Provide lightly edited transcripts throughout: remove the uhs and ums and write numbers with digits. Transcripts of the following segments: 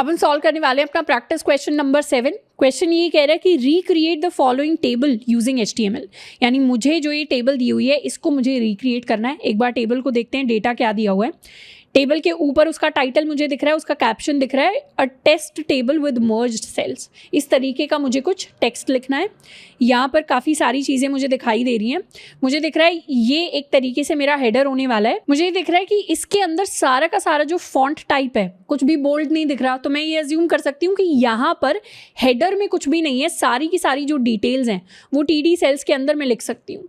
अब हम सॉल्व करने वाले हैं अपना प्रैक्टिस क्वेश्चन नंबर 7। क्वेश्चन ये कह रहा है कि recreate the following table using HTML, यानी मुझे जो ये टेबल दी हुई है इसको मुझे रिक्रिएट करना है। एक बार टेबल को देखते हैं, डेटा क्या दिया हुआ है। टेबल के ऊपर उसका टाइटल मुझे दिख रहा है, उसका कैप्शन दिख रहा है, a test table with merged cells. इस तरीके का मुझे कुछ टेक्स्ट लिखना है। यहाँ पर काफ़ी सारी चीज़ें मुझे दिखाई दे रही हैं। मुझे दिख रहा है ये एक तरीके से मेरा हेडर होने वाला है। मुझे दिख रहा है कि इसके अंदर सारा का सारा जो फॉन्ट टाइप है कुछ भी बोल्ड नहीं दिख रहा, तो मैं ये अज्यूम कर सकती हूँ कि यहाँ पर हेडर में कुछ भी नहीं है। सारी की सारी जो डिटेल्स हैं वो TD सेल्स के अंदर मैं लिख सकती हूँ,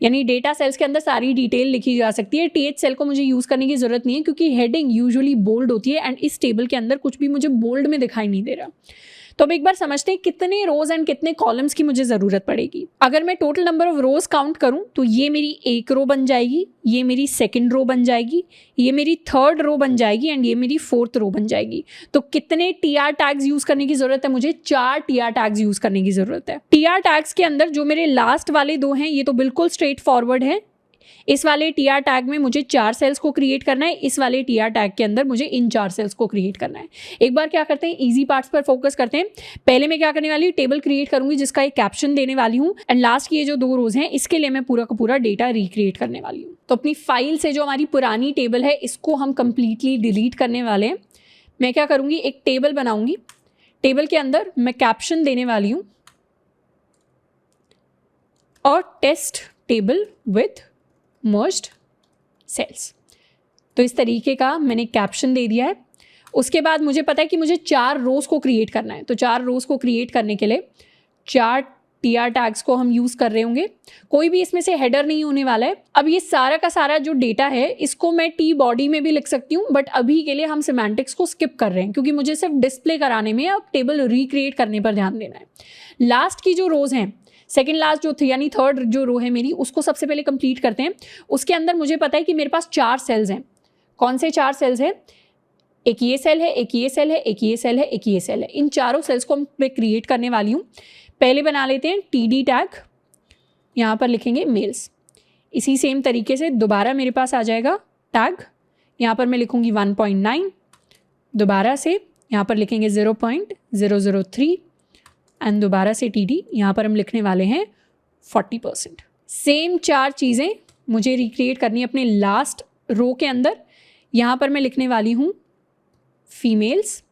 यानी डेटा सेल्स के अंदर सारी डिटेल लिखी जा सकती है। TH सेल को मुझे यूज़ करने की ज़रूरत नहीं है क्योंकि हेडिंग यूजुअली बोल्ड होती है एंड इस टेबल के अंदर कुछ भी मुझे बोल्ड में दिखाई नहीं दे रहा। तो अब एक बार समझते हैं कितने रोज एंड कितने कॉलम्स की मुझे ज़रूरत पड़ेगी। अगर मैं total number of rose count करूं तो ये मेरी एक रो बन जाएगी, ये मेरी सेकंड रो बन जाएगी, ये मेरी थर्ड रो बन जाएगी एंड ये मेरी फोर्थ रो बन जाएगी। तो कितने TR टैग्स यूज़ करने की ज़रूरत है? मुझे 4 TR टैग्स यूज़ करने की ज़रूरत है। TR टैग्स के अंदर जो मेरे लास्ट वाले 2 हैं ये तो बिल्कुल स्ट्रेट फॉरवर्ड है। इस वाले TR टैग में मुझे 4 सेल्स को क्रिएट करना है, इस वाले TR टैग के अंदर मुझे इन 4 सेल्स को क्रिएट करना है। एक बार क्या करते हैं, इजी पार्ट्स पर फोकस करते हैं। पहले मैं क्या करने वाली हूँ, टेबल क्रिएट करूंगी जिसका एक कैप्शन देने वाली हूँ एंड लास्ट की ये जो 2 रोज हैं इसके लिए मैं पूरा का पूरा डेटा रिक्रिएट करने वाली हूँ। तो अपनी फाइल से जो हमारी पुरानी टेबल है इसको हम कंप्लीटली डिलीट करने वाले हैं। मैं क्या करूँगी, एक टेबल बनाऊंगी। टेबल के अंदर मैं कैप्शन देने वाली हूँ और test table with merged cells. तो इस तरीके का मैंने कैप्शन दे दिया है। उसके बाद मुझे पता है कि मुझे 4 रोज को क्रिएट करना है। तो 4 रोज को क्रिएट करने के लिए 4 TR टैग्स को हम यूज़ कर रहे होंगे। कोई भी इसमें से हेडर नहीं होने वाला है। अब ये सारा का सारा जो डेटा है इसको मैं T बॉडी में भी लिख सकती हूँ, बट अभी के लिए हम सिमेंटिक्स को स्किप कर रहे हैं क्योंकि मुझे सिर्फ डिस्प्ले कराने में अब टेबल रिक्रिएट करने पर ध्यान देना है। लास्ट की जो रोज हैं, सेकेंड लास्ट जो थी यानी थर्ड जो रो है मेरी, उसको सबसे पहले कंप्लीट करते हैं। उसके अंदर मुझे पता है कि मेरे पास 4 सेल्स हैं। कौन से 4 सेल्स हैं? एक ये सेल है, एक ये सेल है, एक ये सेल है, एक ये सेल है। इन चारों सेल्स को मैं क्रिएट करने वाली हूँ। पहले बना लेते हैं TD टैग, यहाँ पर लिखेंगे मेल्स। इसी सेम तरीके से दोबारा मेरे पास आ जाएगा टैग, यहाँ पर मैं लिखूँगी 1.9, दोबारा से यहाँ पर लिखेंगे 0.003 एंड दोबारा से TD, यहाँ पर हम लिखने वाले हैं 40%। सेम 4 चीज़ें मुझे रिक्रिएट करनी है अपने लास्ट रो के अंदर। यहाँ पर मैं लिखने वाली हूँ फीमेल्स।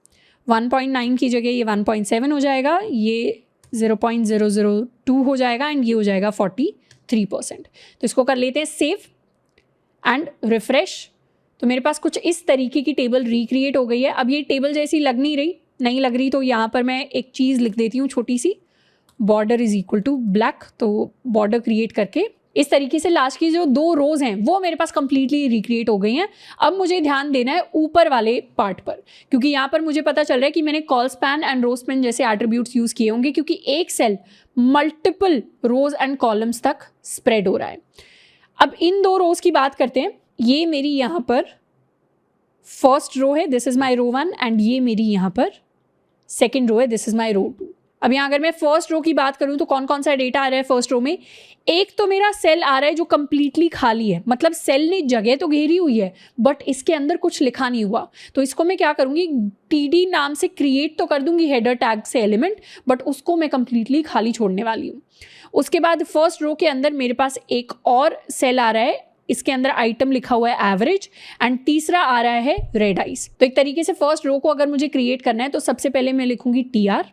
1.9 की जगह ये 1.7 हो जाएगा, ये 0.002 हो जाएगा एंड ये हो जाएगा 43%। तो इसको कर लेते हैं सेव एंड रिफ्रेश। तो मेरे पास कुछ इस तरीके की टेबल रिक्रिएट हो गई है। अब ये टेबल जैसी लग नहीं लग रही तो यहाँ पर मैं एक चीज़ लिख देती हूँ छोटी सी, border is equal to black. तो बॉर्डर क्रिएट करके इस तरीके से लास्ट की जो 2 रोज हैं वो मेरे पास कंप्लीटली रिक्रिएट हो गई हैं। अब मुझे ध्यान देना है ऊपर वाले पार्ट पर, क्योंकि यहाँ पर मुझे पता चल रहा है कि मैंने colspan and rowspan जैसे एट्रीब्यूट्स यूज़ किए होंगे क्योंकि एक cell multiple rows and columns तक स्प्रेड हो रहा है। अब इन 2 रोज की बात करते हैं। ये मेरी यहाँ पर फर्स्ट रो है, this is my row 1 and ये मेरी यहाँ पर सेकेंड रो है, दिस इज माई रो 2। अब यहाँ अगर मैं फर्स्ट रो की बात करूँ तो कौन कौन सा डेटा आ रहा है फर्स्ट रो में? एक तो मेरा सेल आ रहा है जो कंप्लीटली खाली है, मतलब सेल ने जगह तो घेरी हुई है बट इसके अंदर कुछ लिखा नहीं हुआ। तो इसको मैं क्या करूँगी, TD नाम से क्रिएट तो कर दूंगी हेडर टैग से एलिमेंट, बट उसको मैं कंप्लीटली खाली छोड़ने वाली हूँ। उसके बाद फर्स्ट रो के अंदर मेरे पास एक और सेल आ रहा है, इसके अंदर आइटम लिखा हुआ है एवरेज एंड तीसरा आ रहा है रेड आइस। तो एक तरीके से फर्स्ट रो को अगर मुझे क्रिएट करना है तो सबसे पहले मैं लिखूंगी TR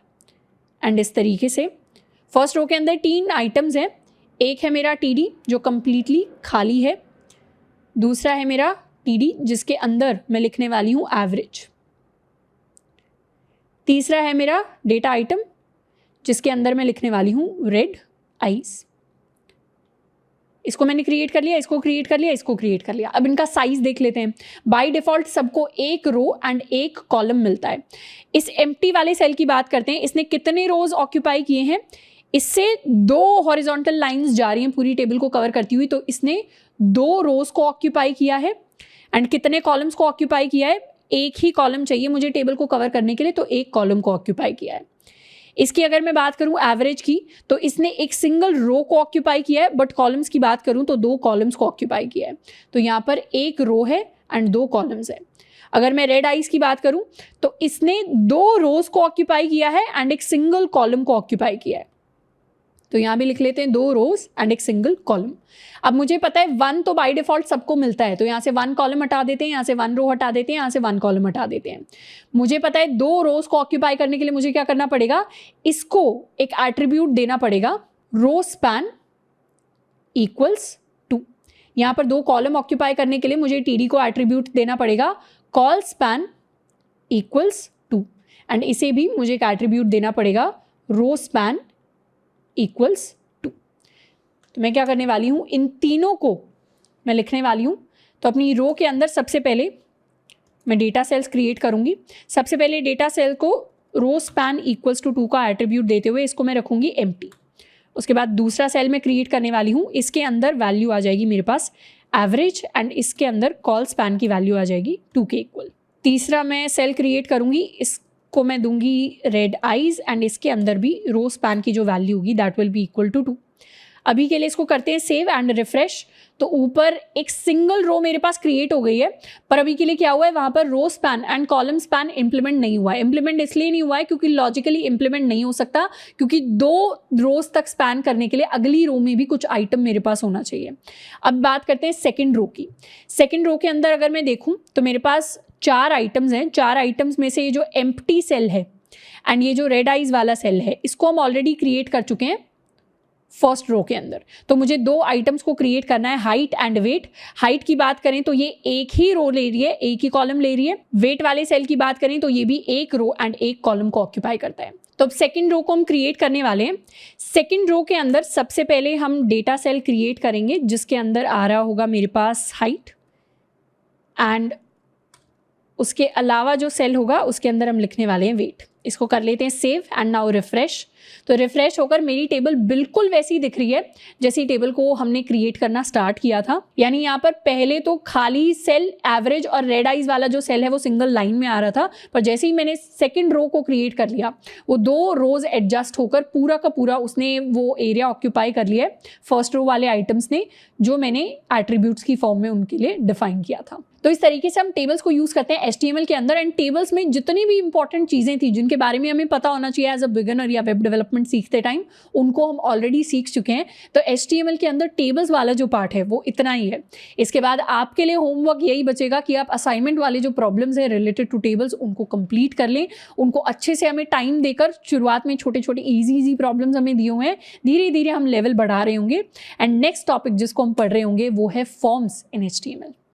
एंड इस तरीके से फर्स्ट रो के अंदर 3 आइटम्स हैं। एक है मेरा TD जो कंप्लीटली खाली है, दूसरा है मेरा TD जिसके अंदर मैं लिखने वाली हूँ एवरेज, तीसरा है मेरा डेटा आइटम जिसके अंदर मैं लिखने वाली हूँ रेड आइस। इसको मैंने क्रिएट कर लिया, इसको क्रिएट कर लिया, इसको क्रिएट कर लिया। अब इनका साइज देख लेते हैं। बाय डिफॉल्ट सबको एक रो एंड एक कॉलम मिलता है। इस एम्प्टी वाले सेल की बात करते हैं, इसने कितने रोज ऑक्यूपाई किए हैं? इससे 2 हॉरिजॉन्टल लाइंस जा रही हैं पूरी टेबल को कवर करती हुई, तो इसने 2 रोज को ऑक्यूपाई किया है। एंड कितने कॉलम्स को ऑक्यूपाई किया है? एक ही कॉलम चाहिए मुझे टेबल को कवर करने के लिए, तो एक कॉलम को ऑक्यूपाई किया है। इसकी अगर मैं बात करूं एवरेज की, तो इसने एक सिंगल रो को ऑक्यूपाई किया है, बट कॉलम्स की बात करूं तो 2 कॉलम्स को ऑक्यूपाई किया है। तो यहाँ पर एक रो है एंड 2 कॉलम्स है। अगर मैं रेड आइज की बात करूं तो इसने 2 रोज को ऑक्यूपाई किया है एंड एक सिंगल कॉलम को ऑक्यूपाई किया है। तो यहां भी लिख लेते हैं 2 रोज एंड एक सिंगल कॉलम। अब मुझे पता है 1 तो बाय डिफॉल्ट सबको मिलता है, तो यहां से 1 कॉलम हटा देते हैं, यहां से 1 रो हटा देते हैं, यहां से 1 कॉलम हटा देते हैं। मुझे पता है 2 रोज को ऑक्यूपाई करने के लिए मुझे क्या करना पड़ेगा, इसको एक एट्रीब्यूट देना पड़ेगा रो स्पैन इक्वल्स 2। यहां पर 2 कॉलम ऑक्यूपाई करने के लिए मुझे टीडी को एट्रीब्यूट देना पड़ेगा कॉल स्पैन इक्वल्स 2 एंड इसे भी मुझे एक एट्रीब्यूट देना पड़ेगा रो स्पैन इक्वल्स 2। तो मैं क्या करने वाली हूं, इन तीनों को मैं लिखने वाली हूं। तो अपनी रो के अंदर सबसे पहले मैं डेटा सेल्स क्रिएट करूंगी। सबसे पहले डेटा सेल को रो स्पैन इक्वल्स टू 2 का एट्रीब्यूट देते हुए इसको मैं रखूंगी एम्प्टी। उसके बाद दूसरा सेल मैं क्रिएट करने वाली हूँ, इसके अंदर वैल्यू आ जाएगी मेरे पास एवरेज एंड इसके अंदर कॉल स्पैन की वैल्यू आ जाएगी 2 के इक्वल। तीसरा मैं सेल क्रिएट करूंगी, इसको मैं दूंगी रेड आइज एंड इसके अंदर भी रो स्पैन की जो वैल्यू होगी that will be equal to 2। अभी के लिए इसको करते हैं सेव एंड रिफ्रेश। तो ऊपर एक सिंगल रो मेरे पास क्रिएट हो गई है, पर अभी के लिए क्या हुआ है, वहां पर rowspan and colspan implement नहीं हुआ है। इंप्लीमेंट इसलिए नहीं हुआ है क्योंकि लॉजिकली इंप्लीमेंट नहीं हो सकता, क्योंकि 2 रोज तक स्पैन करने के लिए अगली रो में भी कुछ आइटम मेरे पास होना चाहिए। अब बात करते हैं सेकेंड रो की। सेकेंड रो के अंदर अगर मैं देखूं तो मेरे पास 4 आइटम्स हैं। 4 आइटम्स में से ये जो एम्प्टी सेल है एंड ये जो रेड आइज वाला सेल है, इसको हम ऑलरेडी क्रिएट कर चुके हैं फर्स्ट रो के अंदर। तो मुझे 2 आइटम्स को क्रिएट करना है, हाइट एंड वेट। हाइट की बात करें तो ये एक ही रो ले रही है, एक ही कॉलम ले रही है। वेट वाले सेल की बात करें तो ये भी एक रो एंड एक कॉलम को ऑक्यूपाई करता है। तो अब सेकंड रो को हम क्रिएट करने वाले हैं। सेकंड रो के अंदर सबसे पहले हम डेटा सेल क्रिएट करेंगे जिसके अंदर आ रहा होगा मेरे पास हाइट एंड उसके अलावा जो सेल होगा उसके अंदर हम लिखने वाले हैं वेट। इसको कर लेते हैं सेव एंड नाउ रिफ्रेश। तो रिफ्रेश होकर मेरी टेबल बिल्कुल वैसी दिख रही है जैसी टेबल को हमने क्रिएट करना स्टार्ट किया था। यानी यहाँ पर पहले तो खाली सेल एवरेज और रेड आइज वाला जो सेल है वो सिंगल लाइन में आ रहा था, पर जैसे ही मैंने सेकंड रो को क्रिएट कर लिया वो 2 रोज एडजस्ट होकर पूरा का पूरा उसने वो एरिया ऑक्यूपाई कर लिया है फर्स्ट रो वाले आइटम्स ने, जो मैंने एट्रीब्यूट्स की फॉर्म में उनके लिए डिफाइन किया था। तो इस तरीके से हम टेबल्स को यूज करते हैं HTML के अंदर। एंड टेबल्स में जितनी भी इंपॉर्टेंट चीजें थी जिनके बारे में हमें पता होना चाहिए एज अ बिगिनर या वेब डेवलपमेंट सीखते टाइम, उनको हम ऑलरेडी सीख चुके हैं। तो HTML के अंदर टेबल्स वाला जो पार्ट है वो इतना ही है। इसके बाद आपके लिए होमवर्क यही बचेगा कि आप असाइनमेंट वाले जो प्रॉब्लम्स है रिलेटेड टू टेबल्स उनको कंप्लीट कर लें। उनको अच्छे से हमें टाइम देकर, शुरुआत में छोटे छोटे ईजी प्रॉब्लम्स हमें दिए हुए हैं, धीरे धीरे हम लेवल बढ़ा रहे होंगे। एंड नेक्स्ट टॉपिक जिसको हम पढ़ रहे होंगे वो है फॉर्म्स इन HTML।